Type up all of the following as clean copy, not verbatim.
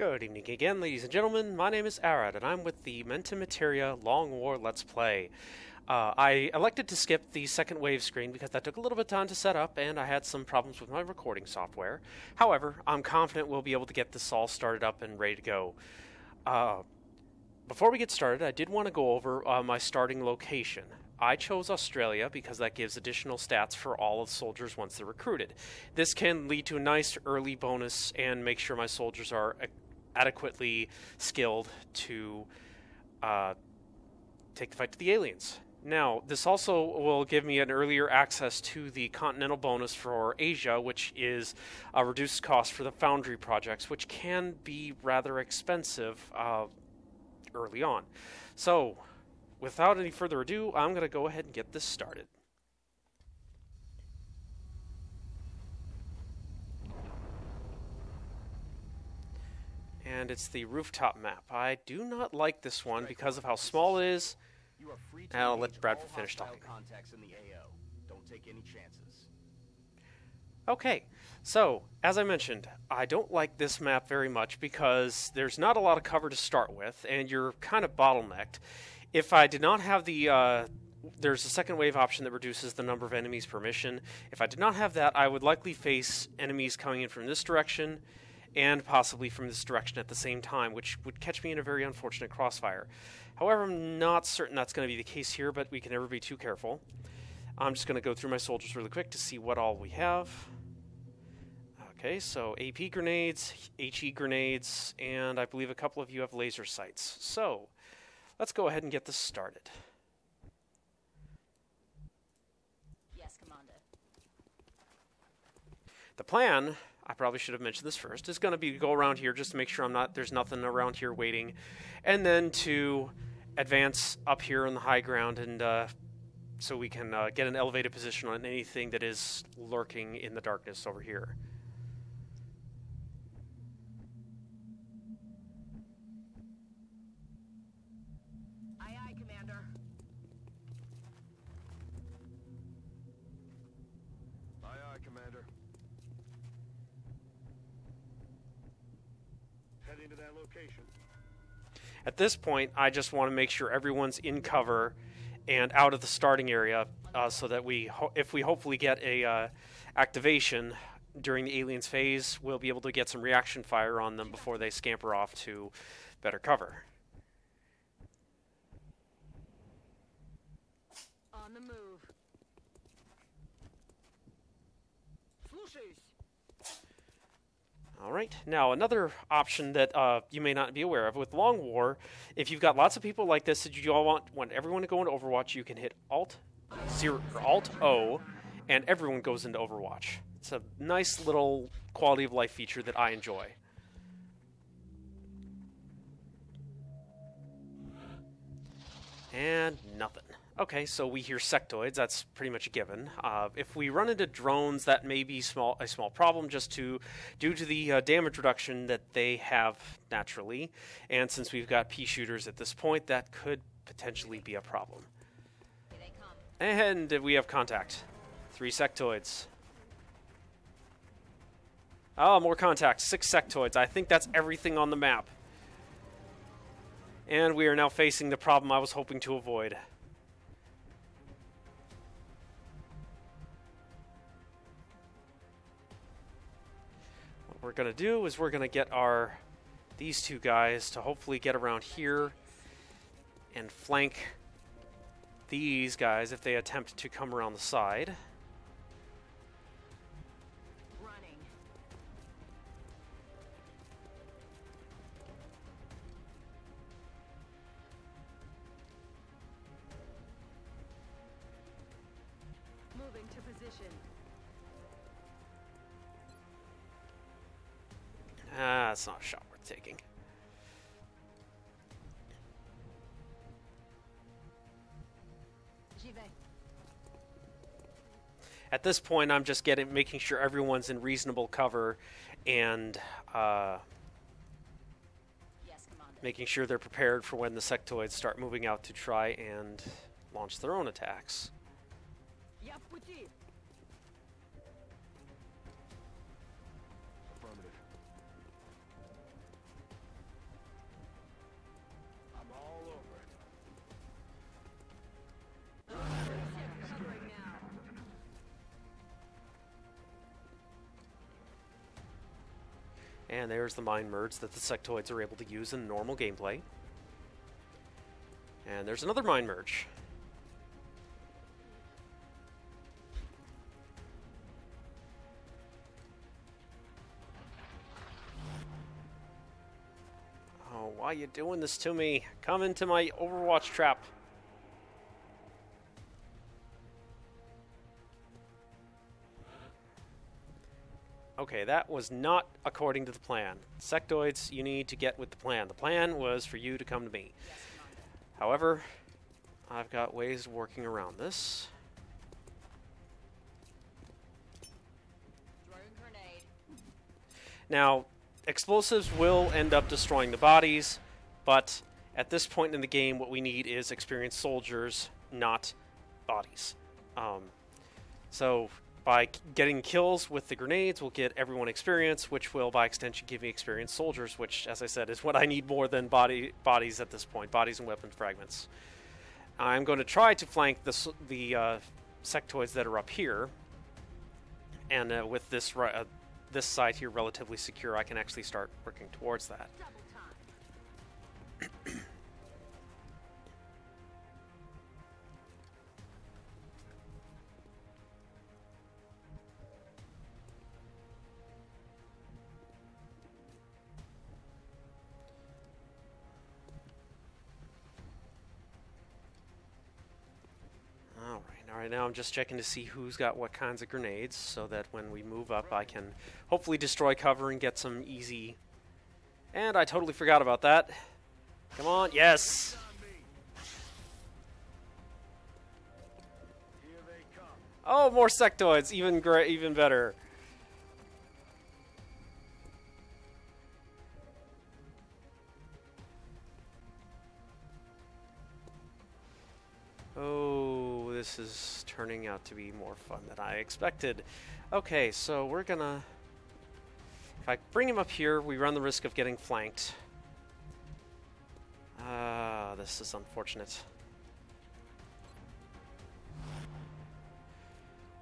Good evening again, ladies and gentlemen. My name is Arad, and I'm with the Mente Materia Long War Let's Play. I elected to skip the second wave screen because that took a little bit of time to set up, and I had some problems with my recording software. However, I'm confident we'll be able to get this all started up and ready to go. Before we get started, I did want to go over my starting location. I chose Australia because that gives additional stats for all of the soldiers once they're recruited. This can lead to a nice early bonus and make sure my soldiers are adequately skilled to take the fight to the aliens. Now, this also will give me an earlier access to the continental bonus for Asia, which is a reduced cost for the foundry projects, which can be rather expensive early on. So, without any further ado, I'm going to go ahead and get this started. And it's the rooftop map. I do not like this one because of how small it is. And I'll let Bradford finish talking. Don't take any chances. Okay, so, as I mentioned, I don't like this map very much because there's not a lot of cover to start with, and you're kind of bottlenecked. If I did not have the, there's a second wave option that reduces the number of enemies per mission. If I did not have that, I would likely face enemies coming in from this direction and possibly from this direction at the same time, which would catch me in a very unfortunate crossfire. However, I'm not certain that's going to be the case here, but we can never be too careful. I'm just going to go through my soldiers really quick to see what all we have. Okay, so AP grenades, HE grenades, and I believe a couple of you have laser sights. So, let's go ahead and get this started. Yes, Commander. The plan, I probably should have mentioned this first, is going to be to go around here just to make sure there's nothing around here waiting, and then to advance up here on the high ground, and so we can get an elevated position on anything that is lurking in the darkness over here. Aye, aye, Commander. Aye, aye, Commander. Heading to that location. At this point, I just want to make sure everyone's in cover and out of the starting area, so that if we hopefully get a activation during the aliens phase, we'll be able to get some reaction fire on them before they scamper off to better cover. On the move. Слушаюсь. Alright, now another option that you may not be aware of, with Long War, if you've got lots of people like this that you all want everyone to go into Overwatch, you can hit Alt-O, and everyone goes into Overwatch. It's a nice little quality of life feature that I enjoy. And nothing. Okay, so we hear sectoids. That's pretty much a given. If we run into drones, that may be a small problem, just due to the damage reduction that they have naturally. And since we've got pea shooters at this point, that could potentially be a problem. Here they come. And we have contact. 3 sectoids. Oh, more contact. 6 sectoids. I think that's everything on the map. And we are now facing the problem I was hoping to avoid. What we're going to do is we're going to get these 2 guys to hopefully get around here and flank these guys if they attempt to come around the side. Running. Moving to position. That's not a shot worth taking. J'y vais. At this point, I'm just making sure everyone's in reasonable cover and Yes, Commander. making sure they're prepared for when the sectoids start moving out to try and launch their own attacks. Я в пути. Affirmative. And there's the mind merge that the sectoids are able to use in normal gameplay. And there's another mind merge. Oh, why are you doing this to me? Come into my Overwatch trap. Okay, that was not according to the plan. Sectoids, you need to get with the plan. The plan was for you to come to me. However, I've got ways of working around this. Throwing grenade. Now, explosives will end up destroying the bodies, but at this point in the game, what we need is experienced soldiers, not bodies. So by getting kills with the grenades, we'll get everyone experience, which will, by extension, give me experienced soldiers, which, as I said, is what I need more than bodies at this point, bodies and weapon fragments. I'm going to try to flank the sectoids that are up here, and with this this side here relatively secure, I can actually start working towards that. Double time. Alright, now I'm just checking to see who's got what kinds of grenades, so that when we move up I can hopefully destroy cover and get some easy... And I totally forgot about that. Come on, yes! Here they come. Oh, more sectoids, even better. Oh, this is turning out to be more fun than I expected. Okay, so we're gonna... If I bring him up here, we run the risk of getting flanked. This is unfortunate.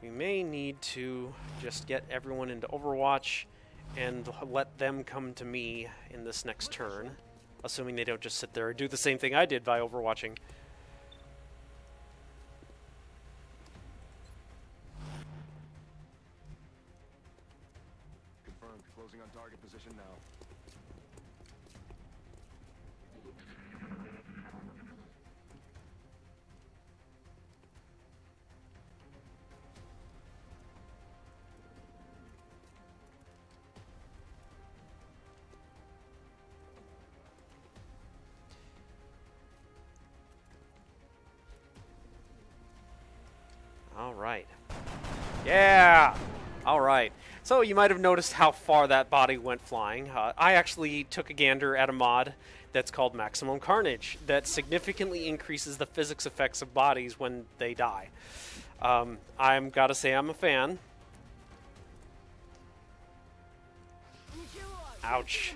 We may need to just get everyone into Overwatch and let them come to me in this next turn, assuming they don't just sit there and do the same thing I did by overwatching. Confirmed. Closing on target position now. Alright. Yeah! Alright. So you might have noticed how far that body went flying. I actually took a gander at a mod that's called Maximum Carnage that significantly increases the physics effects of bodies when they die. I'm gotta say I'm a fan. Ouch.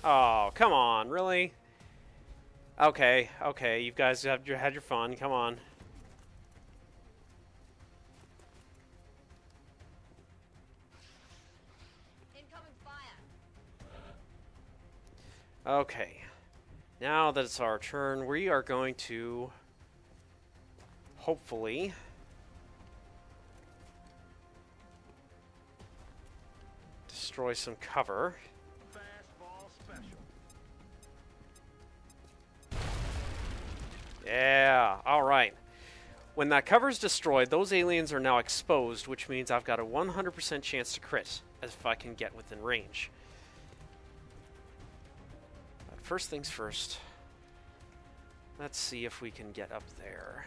Oh, come on, really? Okay, okay, you guys had your fun, come on. Incoming fire. Okay, now that it's our turn, we are going to hopefully destroy some cover. Fastball special. Yeah, alright. When that cover is destroyed, those aliens are now exposed, which means I've got a 100% chance to crit, as if I can get within range. But first things first, let's see if we can get up there.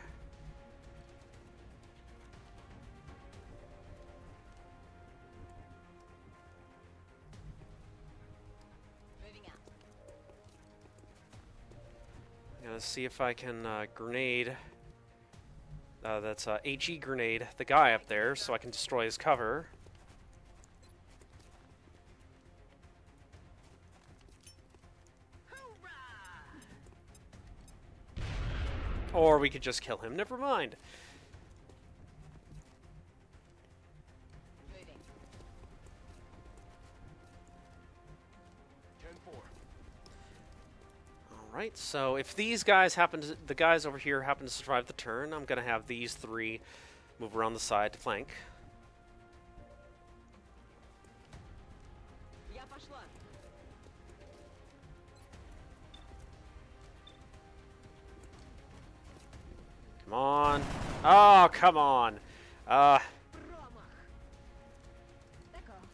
Moving out. Let's see if I can grenade. That's HE grenade the guy up there, so I can destroy his cover. Or we could just kill him. Never mind. Alright, so if these guys the guys over here happen to survive the turn, I'm going to have these three move around the side to flank. Я пошла. Come on. Oh, come on. Промах. D'accord.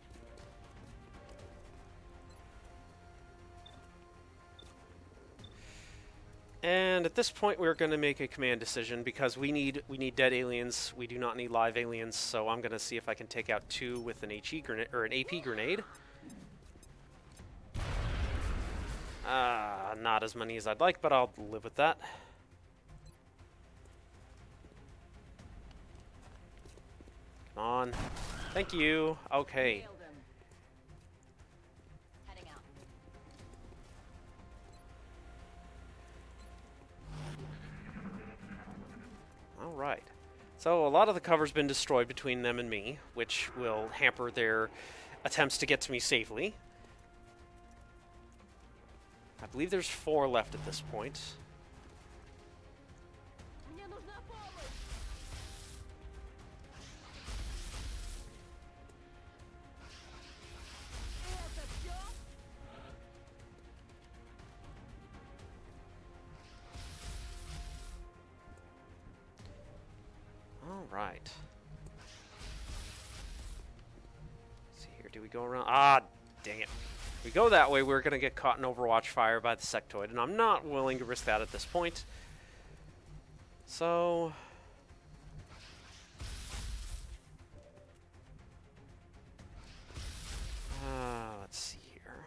And at this point, we're going to make a command decision because we need dead aliens. We do not need live aliens. So I'm going to see if I can take out two with an HE grenade or an AP grenade. Not as many as I'd like, but I'll live with that. Come on. Thank you. Okay. Nailed him. Heading out. Alright. So a lot of the cover's been destroyed between them and me, which will hamper their attempts to get to me safely. I believe there's 4 left at this point. Мне нужна помощь. Это всё? Alright. Let's see here. Do we go around? Ah, dang it. If we go that way, we're going to get caught in Overwatch fire by the sectoid, and I'm not willing to risk that at this point. So... let's see here.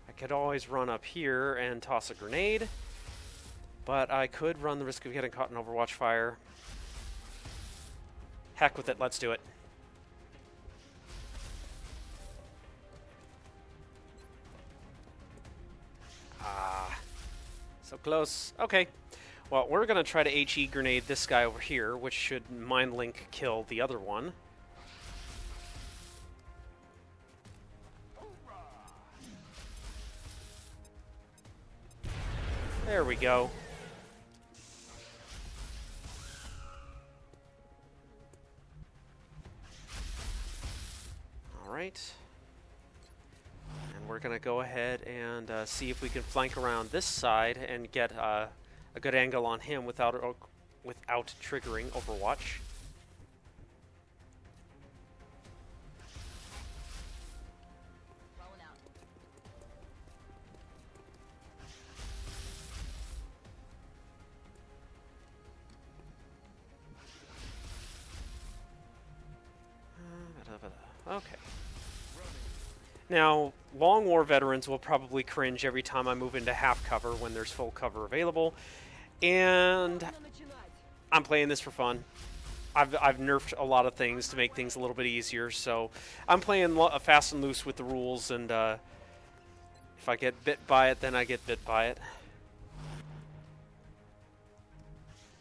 I could always run up here and toss a grenade, but I could run the risk of getting caught in Overwatch fire. Heck with it, let's do it. So close. Okay. Well, we're going to try to HE grenade this guy over here, which should mind link kill the other one. There we go. All right. And we're going to go ahead and see if we can flank around this side and get a good angle on him without triggering Overwatch. Rolling out. Okay. Now, Long War veterans will probably cringe every time I move into half cover when there's full cover available, and Нужно начинать. I'm playing this for fun. I've nerfed a lot of things to make things a little bit easier, so I'm playing fast and loose with the rules, and if I get bit by it, then I get bit by it.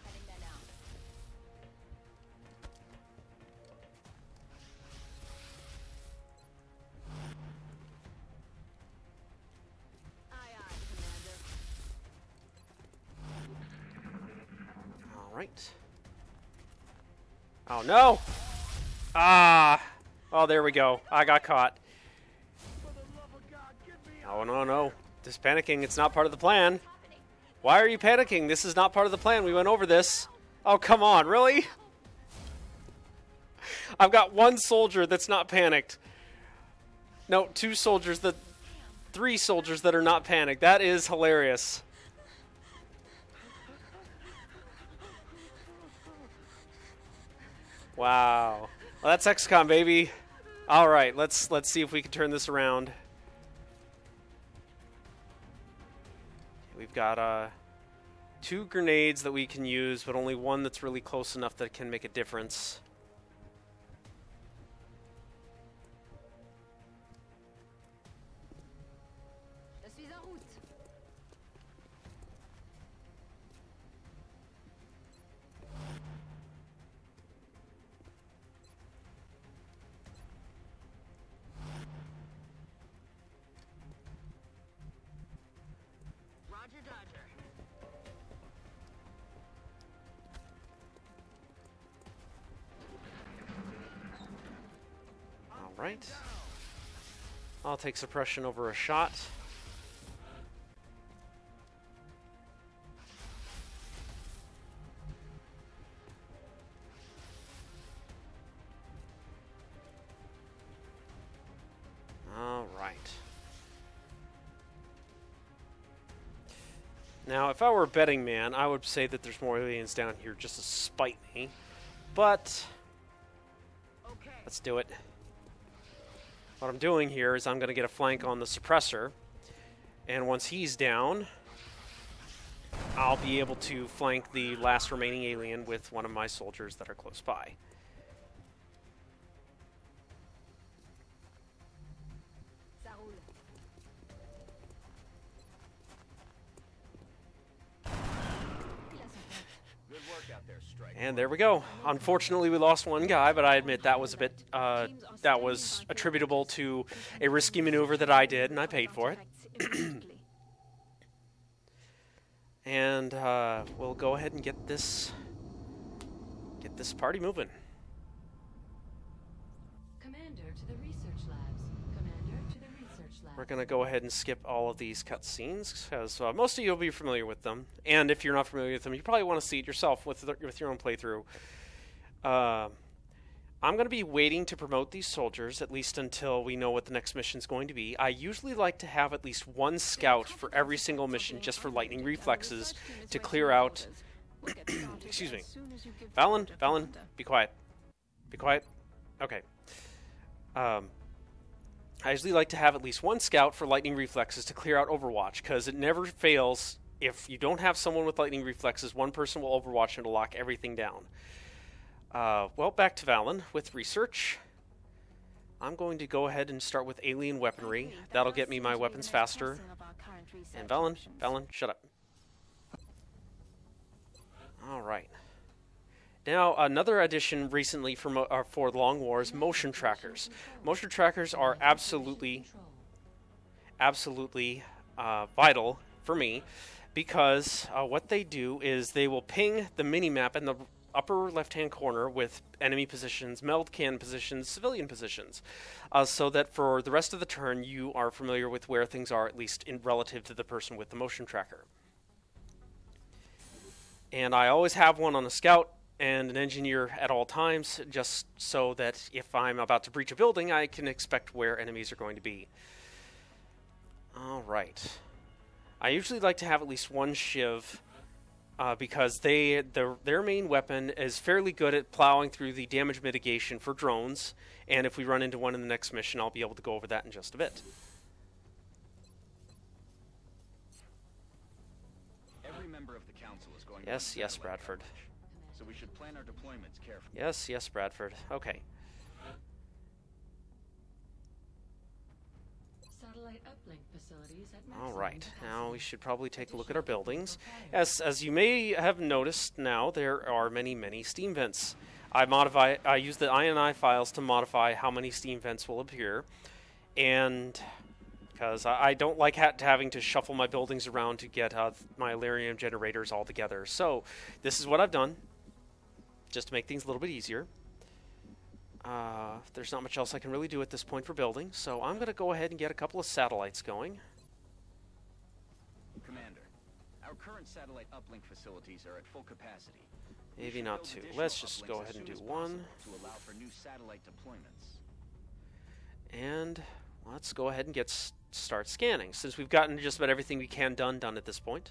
Heading there now. Aye, aye, Commander. All right. Oh, no! Ah! Oh, there we go. I got caught. For the love of God, get me Oh, no, no. This panicking, it's not part of the plan. Happening. Why are you panicking? This is not part of the plan. We went over this. Oh, come on. Really? I've got one soldier that's not panicked. No, 3 soldiers that are not panicked. That is hilarious. Wow. Well, that's XCOM, baby. All right, let's see if we can turn this around. We've got 2 grenades that we can use, but only one that's really close enough that can make a difference. Je suis en route. Alright. I'll take suppression over a shot. Alright. Now, if I were a betting man, I would say that there's more aliens down here just to spite me. But let's do it. What I'm doing here is I'm going to get a flank on the suppressor. And once he's down, I'll be able to flank the last remaining alien with one of my soldiers that are close by. And there we go. Unfortunately, we lost one guy, but I admit that was a bit, that was attributable to a risky maneuver that I did, and I paid for it. And we'll go ahead and get this party moving. Commander to the research labs. Commander to the research labs. We're going to go ahead and skip all of these cutscenes, because most of you will be familiar with them. And if you're not familiar with them, you probably want to see it yourself with your own playthrough. I'm going to be waiting to promote these soldiers, at least until we know what the next mission is going to be. I usually like to have at least one scout for every single mission, just for lightning reflexes, to clear out... Excuse me. Valen, be quiet. Be quiet. Okay. I usually like to have at least one scout for lightning reflexes to clear out Overwatch, because it never fails. If you don't have someone with lightning reflexes, one person will Overwatch and it'll lock everything down. Well, back to Valen with research. I'm going to go ahead and start with alien weaponry. That'll get me my weapons faster. And Valen, shut up. Alright. Now, another addition recently for Long War is motion trackers. Motion trackers are absolutely vital for me, because what they do is they will ping the minimap in the upper left-hand corner with enemy positions, meld cannon positions, civilian positions, so that for the rest of the turn you are familiar with where things are, at least in relative to the person with the motion tracker. And I always have one on a scout and an engineer at all times, just so that if I'm about to breach a building, I can expect where enemies are going to be. Alright. I usually like to have at least one Shiv, because their main weapon is fairly good at plowing through the damage mitigation for drones, and if we run into one in the next mission, I'll be able to go over that in just a bit. Every member of the council is going Yes, Bradford. So we should plan our deployments carefully. Yes, Bradford. Okay. Satellite uplink facilities at maximum Alright, capacity. now we should probably take a look at our buildings. As you may have noticed now, there are many steam vents. I use the INI files to modify how many steam vents will appear, and because I don't like having to shuffle my buildings around to get my Illyrium generators all together. So this is what I've done, just to make things a little bit easier. There's not much else I can really do at this point for building, so I'm going to go ahead and get a couple of satellites going. Commander, our current satellite uplink facilities are at full capacity. Maybe not two. Let's just go ahead and do one. To allow for new satellite deployments. And let's go ahead and start scanning, since we've gotten just about everything we can done at this point.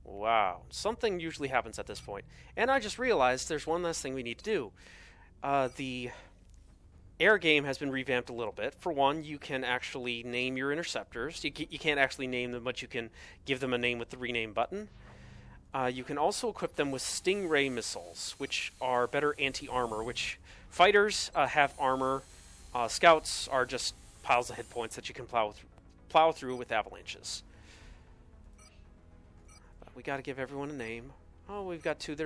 Wow, something usually happens at this point. And I just realized there's one last thing we need to do. The air game has been revamped a little bit. For one, you can actually name your interceptors. You can't actually name them, but you can give them a name with the rename button. You can also equip them with Stingray missiles, which are better anti-armor, which fighters have armor. Scouts are just piles of hit points that you can plow through with avalanches. We got to give everyone a name. Oh, we've got two that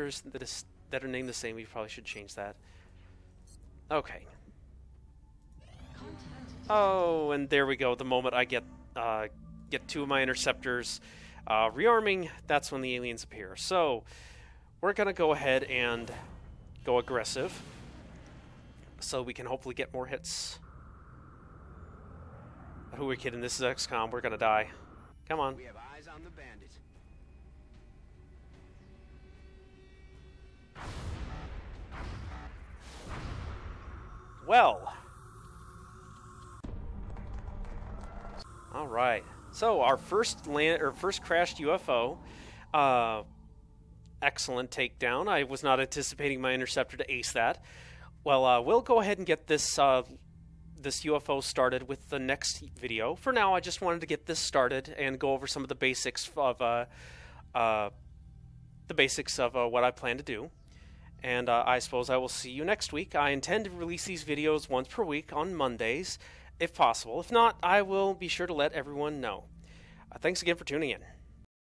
are named the same. We probably should change that. Okay. Oh, and there we go. The moment I get two of my interceptors rearming, that's when the aliens appear. So we're going to go ahead and go aggressive so we can hopefully get more hits. Who are we kidding? This is XCOM. We're going to die. Come on. We have eyes on the bandit. Well. All right. So our first crashed UFO. Excellent takedown. I was not anticipating my interceptor to ace that. Well, we'll go ahead and get this this UFO started with the next video. For now, I just wanted to get this started and go over some of the basics of what I plan to do. And I suppose I will see you next week. I intend to release these videos once per week on Mondays, if possible. If not, I will be sure to let everyone know. Thanks again for tuning in.